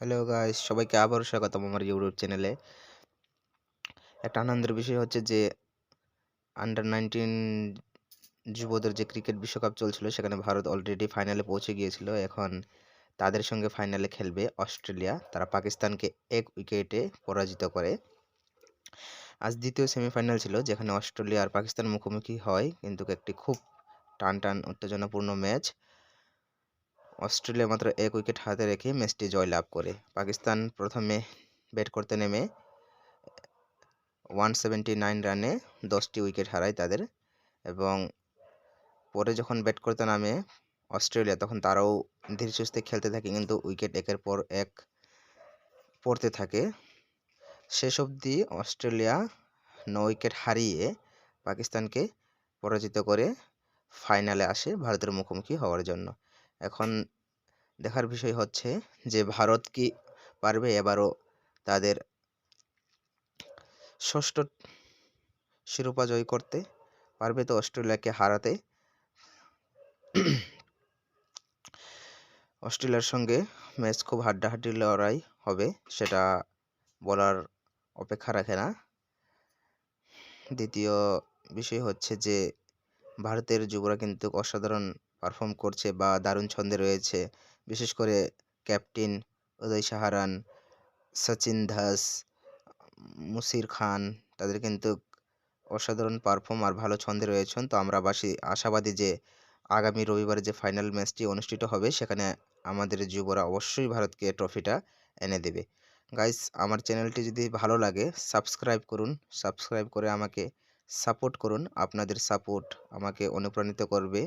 Hello guys, সবাইকে আবারও স্বাগতম আমার ইউটিউব চ্যানেলে। একটা আনন্দের বিষয় হচ্ছে যে আন্ডার 19 যুবদের যে ক্রিকেট বিশ্বকাপ চলছিল সেখানে ভারত অলরেডি ফাইনালে পৌঁছে গিয়েছিল। এখন তাদের সঙ্গে ফাইনালে খেলবে অস্ট্রেলিয়া। তারা পাকিস্তানকে 1 উইকেটে পরাজিত করে। আজ দ্বিতীয় সেমিফাইনাল ছিল যেখানে অস্ট্রেলিয়া আর পাকিস্তান মুখোমুখি হয়, কিন্তু একটি খুব টান উত্তেজনাপূর্ণ ম্যাচ। অস্ট্রেলিয়া মাত্র 1 উইকেট হাতে রেখে ম্যাচটি জয়লাভ করে। পাকিস্তান প্রথমে ব্যাট করতে নেমে 179 রানে 10টি উইকেট হারায় তাদের, এবং পরে যখন ব্যাট করতে নামে অস্ট্রেলিয়া তখন তারাও ধীরে সুস্থে খেলতে থাকে, কিন্তু উইকেট একের পর এক পড়তে থাকে। শেষ অবধি অস্ট্রেলিয়া 9 উইকেট হারিয়ে পাকিস্তানকে পরাজিত করে ফাইনালে আসে ভারতের মুখোমুখি হওয়ার জন্য। এখন দেখার বিষয় হচ্ছে যে ভারত কি পারবে এবারও তাদের ষষ্ঠ শিরোপা জয় করতে, পারবে তো অস্ট্রেলিয়াকে হারাতে। অস্ট্রেলিয়ার সঙ্গে ম্যাচ খুব হাড্ডাহাড্ডি লড়াই হবে, সেটা বলার অপেক্ষা রাখে না। দ্বিতীয় বিষয় হচ্ছে যে ভারতের যুবরা কিন্তু অসাধারণ পারফর্ম করছে বা দারুণ ছন্দে রয়েছে। বিশেষ করে ক্যাপ্টেন উদয় সাহারান, সচিন দাস, মুশির খান, তাদের কিন্তু অসাধারণ পারফর্ম আর ভালো ছন্দে রয়েছেন। তো আমরা আশাবাদী যে আগামী রবিবারে যে ফাইনাল ম্যাচটি অনুষ্ঠিত হবে সেখানে আমাদের যুবরা অবশ্যই ভারতকে ট্রফিটা এনে দেবে। গাইস, আমার চ্যানেলটি যদি ভালো লাগে সাবস্ক্রাইব করুন, সাবস্ক্রাইব করে আমাকে সাপোর্ট করুন। আপনাদের সাপোর্ট আমাকে অনুপ্রাণিত করবে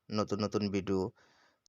নতুন নতুন ভিডিও